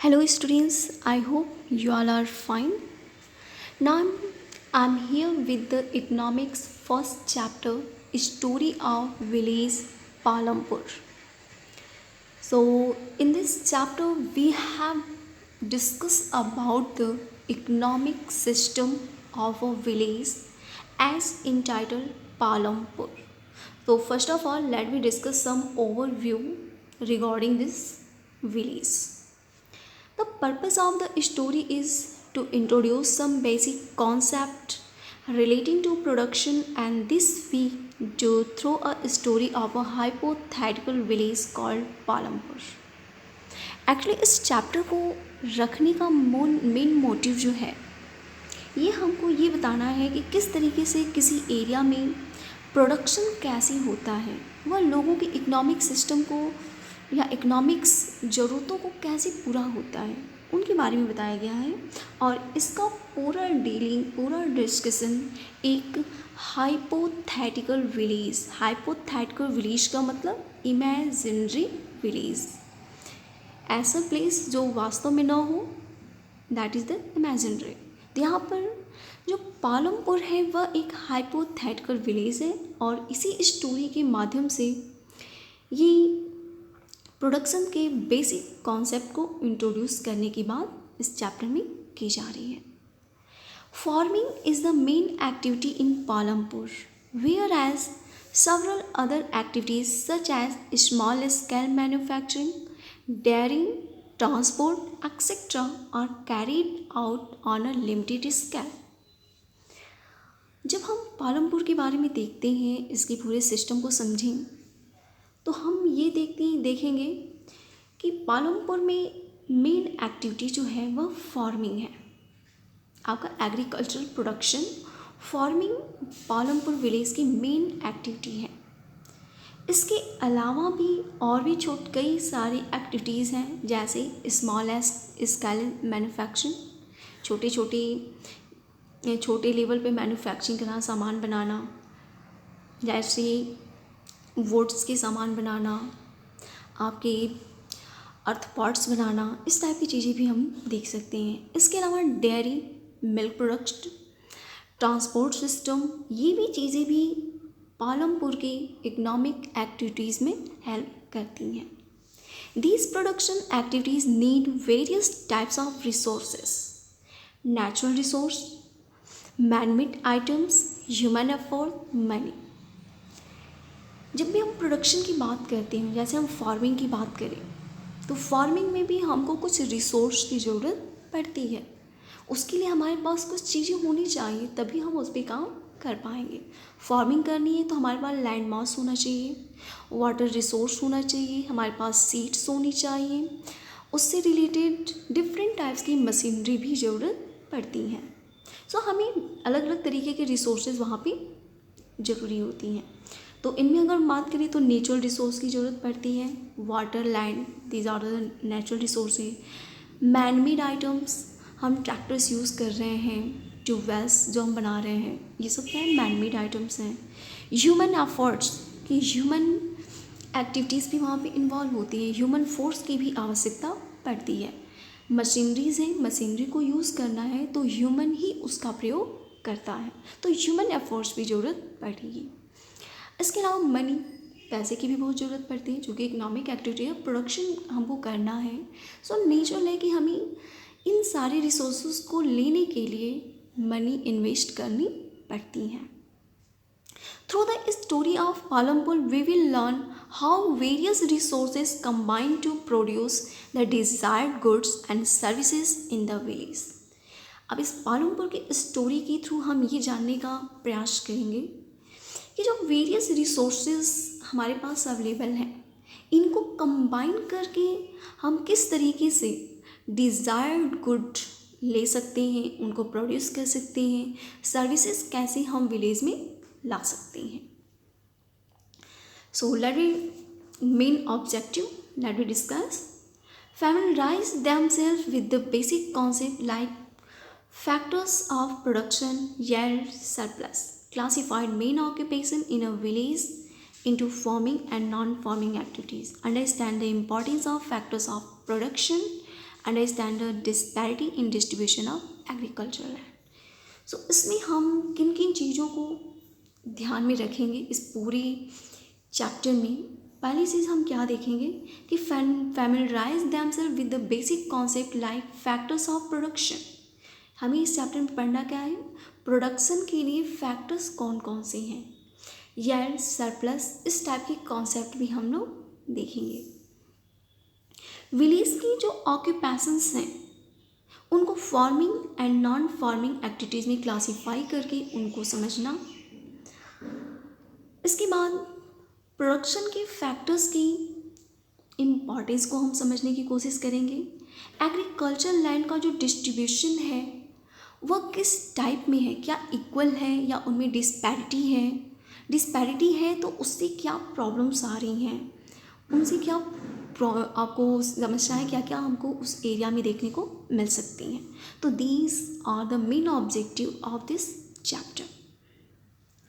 Hello, students. I hope you all are fine. Now, I'm here with the economics first chapter, Story of Village Palampur. So, in this chapter, we have discussed about the economic system of a village as entitled Palampur. So, first of all, let me discuss some overview regarding this village. The purpose of the story is to introduce some basic concept relating to production, and this we do through a story of a hypothetical village called Palampur. Actually इस chapter को रखने का main motive जो है ये हमको ये बताना है कि किस तरीके से किसी एरिया में प्रोडक्शन कैसे होता है, वह लोगों के इकोनॉमिक सिस्टम को या इकोनॉमिक्स ज़रूरतों को कैसे पूरा होता है उनके बारे में बताया गया है। और इसका पूरा डीलिंग पूरा डिस्कशन एक हाइपोथेटिकल विलेज का मतलब इमेजिनरी विलेज, ऐसा प्लेस जो वास्तव में ना हो, दैट इज़ द इमेजिनरी। यहाँ पर जो पालमपुर है वह एक हाइपोथेटिकल विलेज है और इसी स्टोरी के माध्यम से ये प्रोडक्शन के बेसिक कॉन्सेप्ट को इंट्रोड्यूस करने की बात इस चैप्टर में की जा रही है। Farming is the main activity in Palampur, whereas several other activities such as small scale manufacturing, dairying, transport, etc. are carried out on a limited scale. जब हम पालमपुर के बारे में देखते हैं, इसके पूरे सिस्टम को समझें तो हम ये देखेंगे कि पालमपुर में मेन एक्टिविटी जो है वह फार्मिंग है। आपका agricultural production, farming Palampur village की मेन एक्टिविटी है। इसके अलावा भी और भी कई सारी एक्टिविटीज़ हैं, जैसे स्मॉल स्केल मैन्युफैक्चरिंग, छोटे लेवल पे मैन्युफैक्चरिंग करना, सामान बनाना, जैसे वुड्स के सामान बनाना, आपके अर्थ पॉट्स बनाना, इस टाइप की चीज़ें भी हम देख सकते हैं। इसके अलावा dairy, milk product, transport system, ये भी चीज़ें भी पालमपुर की इकोनॉमिक एक्टिविटीज़ में हेल्प करती हैं। These production activities need various types of resources, natural resource, manmade items, human effort, money. जब भी हम प्रोडक्शन की बात करते हैं, जैसे हम फार्मिंग की बात करें तो फार्मिंग में भी हमको कुछ रिसोर्स की ज़रूरत पड़ती है। उसके लिए हमारे पास कुछ चीज़ें होनी चाहिए, तभी हम उस पर काम कर पाएंगे। फार्मिंग करनी है तो हमारे पास लैंड मास होना चाहिए, वाटर रिसोर्स होना चाहिए, हमारे पास सीड्स होनी चाहिए, उससे रिलेटेड डिफरेंट टाइप्स की मशीनरी भी ज़रूरत पड़ती हैं। सो हमें अलग अलग तरीके के रिसोर्सेज वहाँ पे ज़रूरी होती हैं। तो इनमें अगर बात करें तो नेचुरल रिसोर्स की ज़रूरत पड़ती है, water, land, these are the natural resources. Manmade items, हम ट्रैक्टर्स यूज़ कर रहे हैं, ट्यूबवेल्स जो हम बना रहे हैं, ये सब क्या है, मैनमेड आइटम्स हैं। ह्यूमन एफर्ट्स, कि ह्यूमन एक्टिविटीज़ भी वहाँ पे इन्वॉल्व होती है, ह्यूमन फोर्स की भी आवश्यकता पड़ती है। मशीनरीज़ हैं, मशीनरी को यूज़ करना है तो ह्यूमन ही उसका प्रयोग करता है, तो ह्यूमन एफर्ट्स भी ज़रूरत पड़ेगी। इसके अलावा मनी, पैसे की भी बहुत ज़रूरत पड़ती है, चूँकि इकोनॉमिक एक्टिविटी है, प्रोडक्शन हमको करना है। सो नेचुरल है कि हमें इन सारे रिसोर्सेज को लेने के लिए मनी इन्वेस्ट करनी पड़ती हैं। Through the story of Palampur we will learn how various resources combine to produce the desired goods and services in the village. अब इस पालमपुर के स्टोरी के थ्रू हम ये जानने का प्रयास करेंगे कि जो वेरियस रिसोर्सेज हमारे पास अवेलेबल हैं, इनको कंबाइन करके हम किस तरीके से डिज़ायर्ड गुड ले सकते हैं, उनको प्रोड्यूस कर सकते हैं, सर्विसेज कैसे हम विलेज में ला सकते हैं। So let we main objective, let we discuss. Familiarize themselves with the basic concept like factors of production, yield, surplus. Classified main occupation in a village into farming and non-farming activities. Understand the importance of factors of production understand the disparity in distribution of agricultural land. So इसमें हम किन किन चीज़ों को ध्यान में रखेंगे इस पूरे चैप्टर में। पहली चीज़ हम क्या देखेंगे कि familiarize themselves with the basic concept like factors of production. हमें इस चैप्टर में पढ़ना क्या है, प्रोडक्शन के लिए फैक्टर्स कौन कौन से हैं, यील्ड, सरप्लस, इस टाइप के कॉन्सेप्ट भी हम लोग देखेंगे। विलेज की जो ऑक्यूपेशंस हैं उनको farming and non farming activities में क्लासीफाई करके उनको समझना। इसके बाद प्रोडक्शन के फैक्टर्स की इम्पॉर्टेंस को हम समझने की कोशिश करेंगे। एग्रीकल्चर लैंड का जो डिस्ट्रीब्यूशन है वह किस टाइप में है, क्या इक्वल है या उनमें डिस्पैरिटी है। डिस्पैरिटी है तो उससे क्या प्रॉब्लम्स आ रही हैं, उनसे क्या आपको समझना है, क्या क्या हमको उस एरिया में देखने को मिल सकती हैं। तो these are the main objective of this chapter.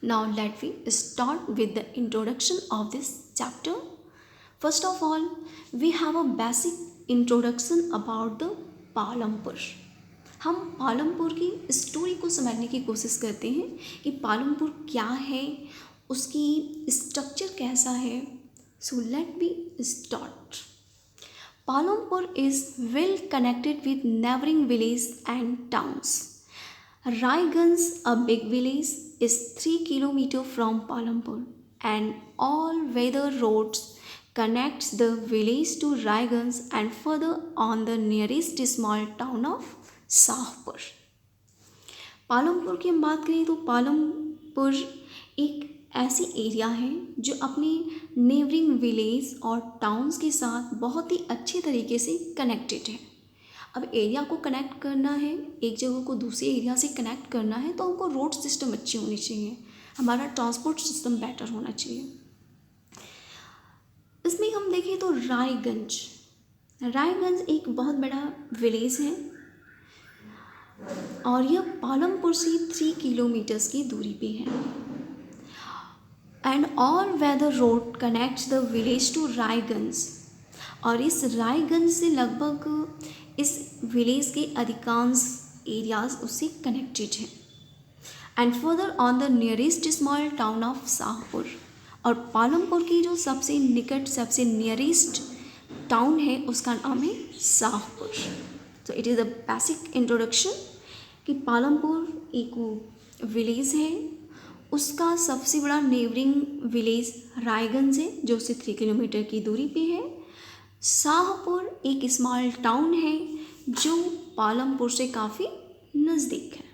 Now let we start with the introduction of this chapter. First of all, we have a basic introduction about the Palampur. हम पालमपुर की स्टोरी को समझने की कोशिश करते हैं कि पालमपुर क्या है, उसकी स्ट्रक्चर कैसा है। So let me start. Palampur is well connected with neighboring villages and towns. Raiganj, a big village, is 3 kilometers from Palampur, and all-weather roads connects the village to Raiganj and further on the nearest small town of Sahpur. Palampur की हम बात करें तो पालमपुर एक ऐसी area है जो अपने नेबरिंग विलेज और टाउन्स के साथ बहुत ही अच्छे तरीके से कनेक्टेड है। अब एरिया को कनेक्ट करना है, एक जगह को दूसरे एरिया से कनेक्ट करना है तो हमको रोड सिस्टम अच्छी होनी चाहिए, हमारा ट्रांसपोर्ट सिस्टम बेटर होना चाहिए। इसमें हम देखें तो रायगंज एक बहुत बड़ा विलेज है और यह पालमपुर से 3 किलोमीटर्स की दूरी पे है। And all weather road connects the village to Raiganj, और इस रायगंज से लगभग इस विलेज के अधिकांश एरियाज उससे कनेक्टेड हैं। And further on the nearest small town of Shahpur, और पालमपुर की जो सबसे निकट सबसे नियरेस्ट टाउन है उसका नाम है शाहपुर। तो it is the basic introduction कि पालमपुर एक विलेज है, उसका सबसे बड़ा नेबरिंग विलेज रायगंज है जो उससे 3 किलोमीटर की दूरी पे है। शाहपुर एक स्मॉल टाउन है जो पालमपुर से काफ़ी नज़दीक है।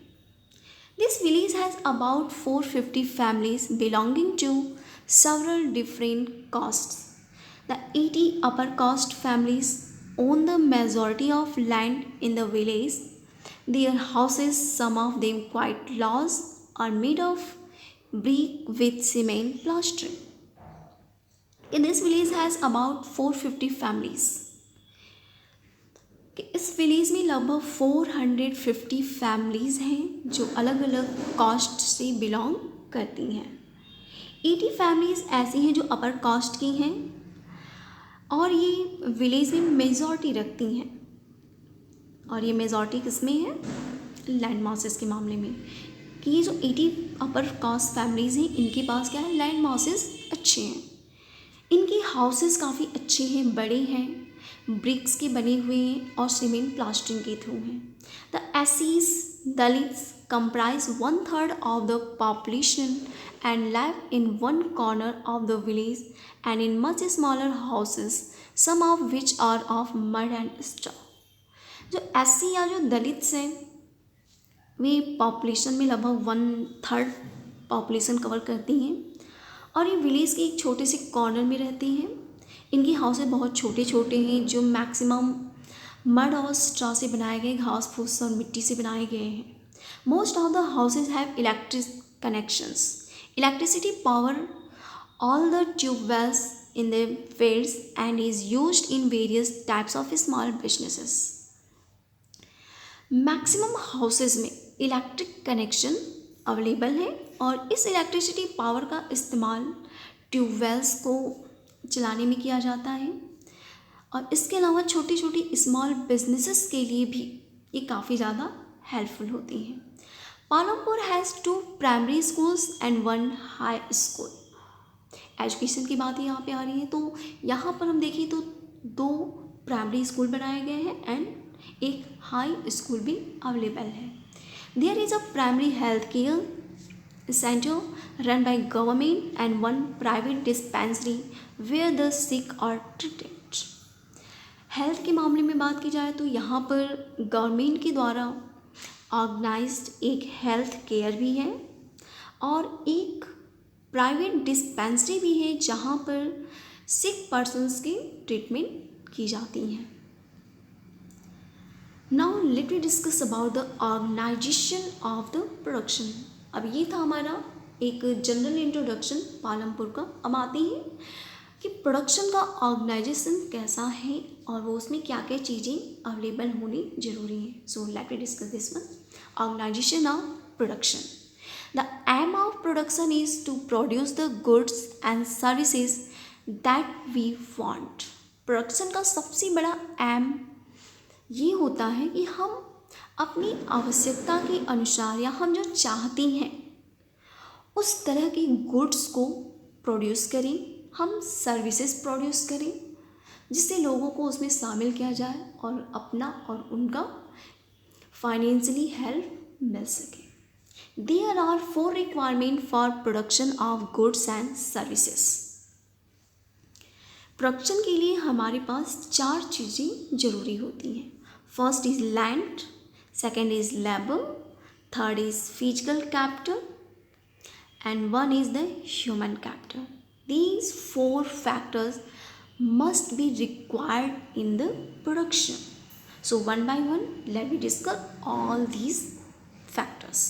This village has about 450 families belonging to several different castes. The 80 upper caste families own the majority of land in the village. Their houses, some of them quite large, are made of brick with cement plastering. This village has about 450 families. इस village में लगभग 450 families हैं जो अलग अलग cast से belong करती हैं। 80 फैमिलीज़ ऐसी हैं जो अपर कास्ट की हैं और ये विलेज में मेजॉरिटी रखती हैं। और ये मेजॉरिटी किस में है, लैंड मासेस के मामले में, कि ये जो 80 अपर कास्ट फैमिलीज़ हैं इनके पास क्या है, लैंड मासेस अच्छे हैं। इनके हाउसेस काफ़ी अच्छे हैं, बड़े हैं, ब्रिक्स के बने हुए हैं और सीमेंट प्लास्टरिंग के थ्रू हैं। The ACs Dalits comprise 1/3 of the population and live in one corner of the village and in much smaller houses, some of which are of mud and straw. जो SC या जो Dalits हैं वे population में लगभग 1/3 population cover करती हैं और ये विलेज के एक छोटे से कॉर्नर में रहते हैं। इनके हाउसेस बहुत छोटे छोटे हैं जो मैक्सिमम मड और स्ट्रॉ से बनाए गए, घास फूस और मिट्टी से बनाए गए हैं। Most of the houses have electric connections. Electricity power all the tube wells in the fields and is used in various types of small businesses. Maximum houses में इलेक्ट्रिक कनेक्शन अवेलेबल है और इस इलेक्ट्रिसिटी पावर का इस्तेमाल tube wells को चलाने में किया जाता है और इसके अलावा छोटी छोटी स्मॉल बिजनेसेस के लिए भी ये काफ़ी ज़्यादा हेल्पफुल होती हैं। Palampur has 2 primary schools and 1 high school. Education की बात यहाँ पे आ रही है, तो यहाँ पर हम देखें तो 2 प्राइमरी स्कूल बनाए गए हैं एंड एक हाई स्कूल भी अवेलेबल है। There is a primary health care centre run by government and 1 private dispensary where the sick are treated. Health के मामले में बात की जाए तो यहाँ पर गवर्नमेंट के द्वारा ऑर्गेनाइज्ड एक हेल्थ केयर भी है और एक प्राइवेट डिस्पेंसरी भी है जहाँ पर सिक पर्सन्स की ट्रीटमेंट की जाती हैं। Now let we discuss about the organisation of the production. अब ये था हमारा एक जनरल इंट्रोडक्शन पालमपुर का। अब आते हैं कि प्रोडक्शन का ऑर्गेनाइजेशन कैसा है और वो उसमें क्या क्या चीज़ें अवेलेबल होनी जरूरी हैं। So let we discuss this one, organisation of production. The aim of production is to produce the goods and services that we want. Production का सबसे बड़ा एम ये होता है कि हम अपनी आवश्यकता के अनुसार या हम जो चाहते हैं उस तरह के गुड्स को प्रोड्यूस करें, हम सर्विसेज प्रोड्यूस करें जिससे लोगों को उसमें शामिल किया जाए और अपना और उनका फाइनेंशियली हेल्प मिल सके। There are 4 requirement for production of goods and services. Production के लिए हमारे पास 4 चीज़ें जरूरी होती हैं। First is land, second is labour, third is physical capital and 1 is the human capital. These 4 factors must be required in the production. So one by one, let me discuss all these factors.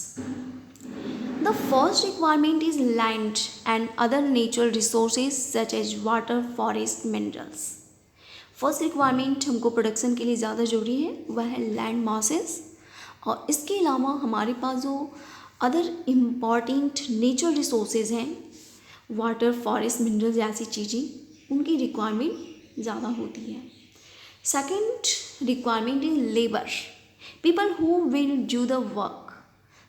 The first requirement is land and other natural resources such as water, forest, minerals. First requirement हमको production के लिए ज़्यादा जरूरी है वह है land masses, और इसके अलावा हमारे पास जो अदर इम्पॉर्टेंट नेचुरल रिसोर्सेज हैं, वाटर, फॉरेस्ट, मिनरल्स ऐसी चीज़ें, उनकी रिक्वायरमेंट ज़्यादा होती है। Second requirement is labour, people who will do the work.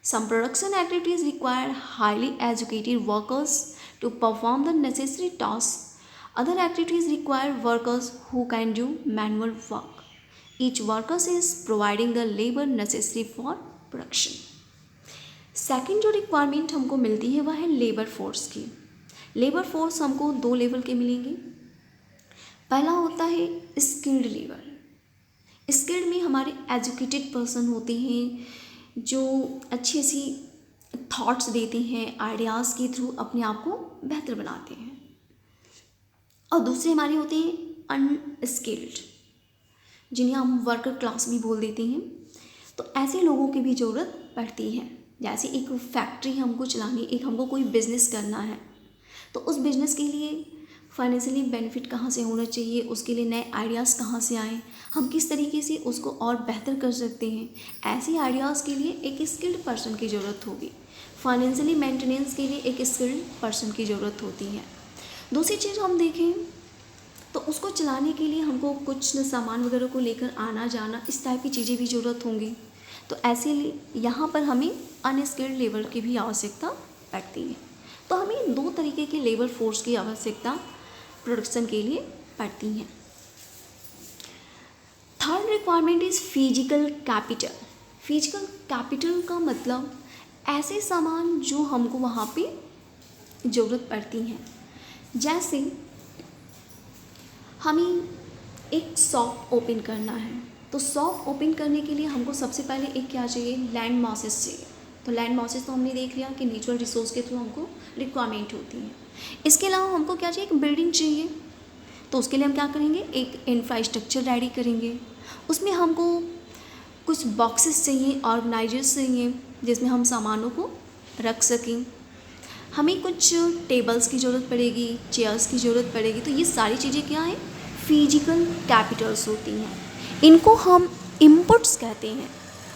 Some production activities require highly educated workers to perform the necessary task. Other activities require workers who can do manual work. Each workers is providing the labour necessary for production. Second जो requirement हमको मिलती है वह है labour force की। Labour force हमको 2 level के मिलेंगे। पहला होता है स्किल्ड लेबर। स्किल्ड में हमारे एजुकेटेड पर्सन होते हैं जो अच्छी सी थॉट्स देते हैं, आइडियाज़ के थ्रू अपने आप को बेहतर बनाते हैं। और दूसरे हमारे होते हैं अनस्किल्ड, जिन्हें हम वर्कर क्लास भी बोल देते हैं। तो ऐसे लोगों की भी ज़रूरत पड़ती है। जैसे एक फैक्ट्री हमको चलानी, एक हमको कोई बिज़नेस करना है, तो उस बिज़नेस के लिए फाइनेंशियली बेनिफिट कहाँ से होना चाहिए, उसके लिए नए आइडियाज़ कहाँ से आएँ, हम किस तरीके से उसको और बेहतर कर सकते हैं, ऐसे आइडियाज़ के लिए एक स्किल्ड पर्सन की ज़रूरत होगी। फाइनेंशियली मेंटेनेंस के लिए एक स्किल्ड पर्सन की ज़रूरत होती है। दूसरी चीज़ हम देखें तो उसको चलाने के लिए हमको कुछ सामान वगैरह को लेकर आना जाना, इस टाइप की चीज़ें भी ज़रूरत होंगी। तो ऐसे यहाँ पर हमें अनस्किल्ड लेबर की भी आवश्यकता पड़ती है। तो हमें 2 तरीके के लेबर फोर्स की आवश्यकता प्रोडक्शन के लिए पड़ती है। Third requirement is physical capital. Physical capital का मतलब ऐसे सामान जो हमको वहाँ पे ज़रूरत पड़ती हैं। जैसे हमें एक शॉप ओपन करना है, तो शॉप ओपन करने के लिए हमको सबसे पहले एक क्या चाहिए, लैंड मासेस चाहिए। तो लैंड मासेस तो हमने देख लिया कि नेचुरल रिसोर्स के थ्रू हमको रिक्वायरमेंट होती है। इसके अलावा हमको क्या चाहिए, एक बिल्डिंग चाहिए। तो उसके लिए हम क्या करेंगे, एक इंफ्रास्ट्रक्चर रेडी करेंगे। उसमें हमको कुछ बॉक्सेस चाहिए, ऑर्गेनाइजर्स चाहिए जिसमें हम सामानों को रख सकें। हमें कुछ टेबल्स की ज़रूरत पड़ेगी, चेयर्स की ज़रूरत पड़ेगी। तो ये सारी चीज़ें क्या हैं, फिजिकल कैपिटल्स होती हैं। इनको हम इनपुट्स कहते हैं,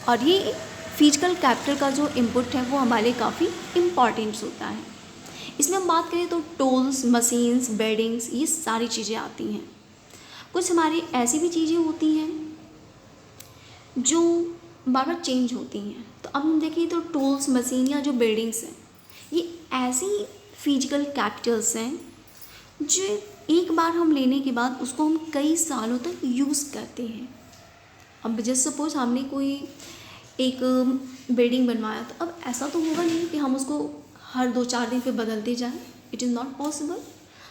और ये फिजिकल कैपिटल का जो इनपुट है वो हमारे लिए काफ़ी इम्पॉर्टेंट होता है। इसमें हम बात करें तो टूल्स, मशीन्स, बिल्डिंग्स, ये सारी चीज़ें आती हैं। कुछ हमारी ऐसी भी चीज़ें होती हैं जो बार बार चेंज होती हैं। तो अब हम देखें तो टूल्स, मशीन या जो बिल्डिंग्स हैं, ये ऐसी फिजिकल कैपिटल्स हैं जो एक बार हम लेने के बाद उसको हम कई सालों तक यूज़ करते हैं। अब जस्ट सपोज हमने कोई एक बिल्डिंग बनवाया, तो अब ऐसा तो होगा नहीं कि हम उसको हर 2-4 दिन पे बदलते जाएं। It is not possible.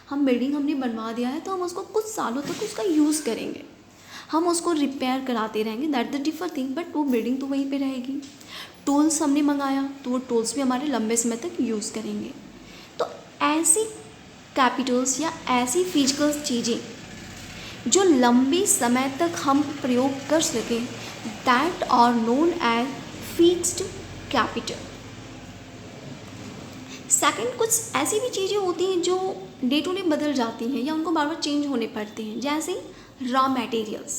हम बिल्डिंग हमने बनवा दिया है तो हम उसको कुछ सालों तक उसका यूज़ करेंगे, हम उसको रिपेयर कराते रहेंगे, that the differ thing, but वो बिल्डिंग तो वहीं पे रहेगी। टूल्स हमने मंगाया तो वो टूल्स भी हमारे लंबे समय तक यूज़ करेंगे। तो ऐसी कैपिटल्स या ऐसी फिजिकल चीज़ें जो लंबे समय तक हम प्रयोग कर सकें, that are known as fixed capital. Second, कुछ ऐसी भी चीज़ें होती हैं जो डे टू डे बदल जाती हैं या उनको बार बार चेंज होने पड़ते हैं, जैसे रॉ मटेरियल्स।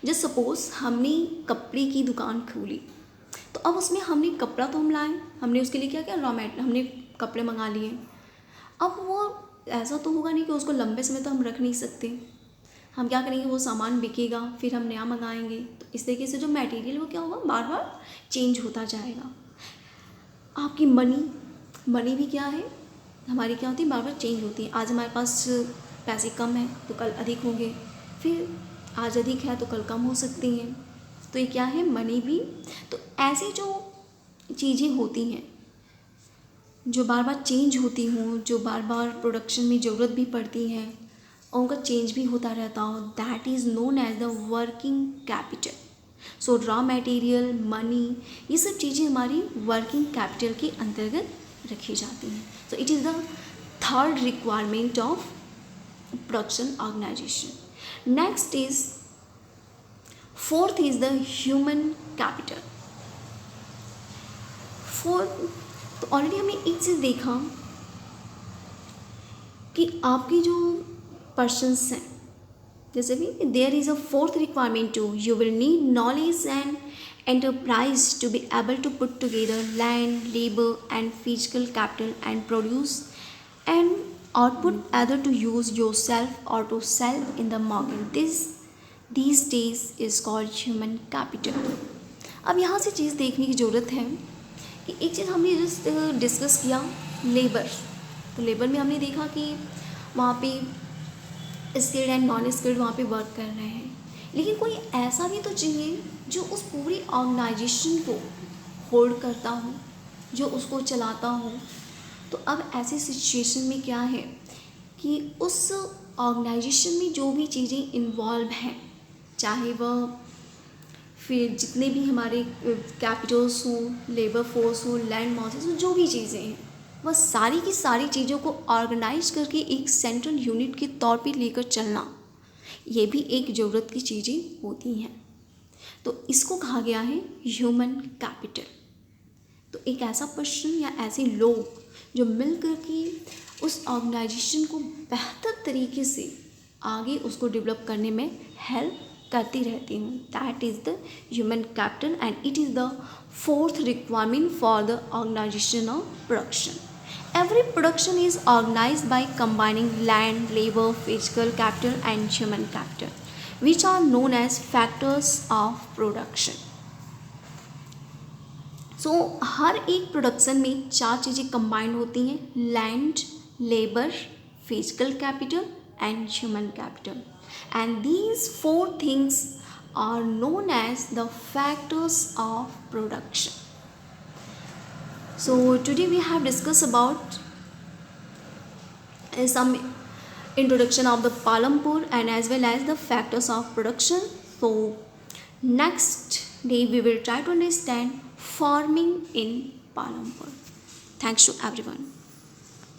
जैसे सपोज हमने कपड़े की दुकान खोली, तो अब उसमें हमने कपड़ा तो हम लाए, हमने उसके लिए क्या किया, हमने कपड़े मंगा लिए। अब वो ऐसा तो होगा नहीं कि उसको लंबे समय तक हम रख नहीं सकते। हम क्या करेंगे, वो सामान बिकेगा, फिर हम नया मंगाएंगे। तो इस तरीके से जो मटेरियल वो क्या होगा, बार बार चेंज होता जाएगा। आपकी मनी भी क्या है, हमारी क्या होती है, बार बार चेंज होती है। आज हमारे पास पैसे कम हैं तो कल अधिक होंगे, फिर आज अधिक है तो कल कम हो सकती हैं। तो ये क्या है, मनी भी। तो ऐसी जो चीज़ें होती हैं जो बार बार चेंज होती हों, जो बार बार प्रोडक्शन में ज़रूरत भी पड़ती हैं और उनका चेंज भी होता रहता हो, that is known as the working capital. So raw material, money, ये सब चीज़ें हमारी वर्किंग कैपिटल के अंतर्गत रखी जाती हैं। So it is the third requirement of production organisation. Next is fourth is the human capital. Fourth, तो ऑलरेडी हमने एक चीज़ देखा कि आपकी जो पर्सन्स हैं, जैसे भी there is a fourth requirement too, you will need knowledge and enterprise to be able to put together land, labor and physical capital and produce and output either to use yourself or to sell in the market. These days is called human capital. अब यहाँ से चीज़ देखने की ज़रूरत है कि एक चीज़ हमने जस्ट डिस्कस किया, लेबर। तो लेबर में हमने देखा कि वहाँ पे स्किल्ड एंड नॉन स्किल्ड वहाँ पे वर्क कर रहे हैं, लेकिन कोई ऐसा भी तो चाहिए जो उस पूरी ऑर्गेनाइजेशन को होल्ड करता हो, जो उसको चलाता हो। तो अब ऐसी सिचुएशन में क्या है कि उस ऑर्गेनाइजेशन में जो भी चीज़ें इन्वॉल्व हैं, चाहे वह फिर जितने भी हमारे कैपिटल्स हों, लेबर फोर्स हो, लैंड मासेस हो, जो भी चीज़ें हैं, वह सारी की सारी चीज़ों को ऑर्गेनाइज करके एक सेंट्रल यूनिट के तौर पे लेकर चलना, ये भी एक ज़रूरत की चीज़ें होती हैं। तो इसको कहा गया है ह्यूमन कैपिटल। तो एक ऐसा पर्सन या ऐसे लोग जो मिल कर के उस ऑर्गेनाइजेशन को बेहतर तरीके से आगे उसको डेवलप करने में हेल्प करती रहती हूँ, that is the human capital and it is the fourth requirement for the organisation of production. Every production is organized by combining land, labor, physical capital and human capital, which are known as factors of production. So हर एक production में 4 चीज़ें combined होती हैं, land, labour, physical capital and human capital, and these 4 things are known as the factors of production. So today we have discussed about some introduction of the Palampur and as well as the factors of production. So next day we will try to understand farming in Palampur. Thanks to everyone.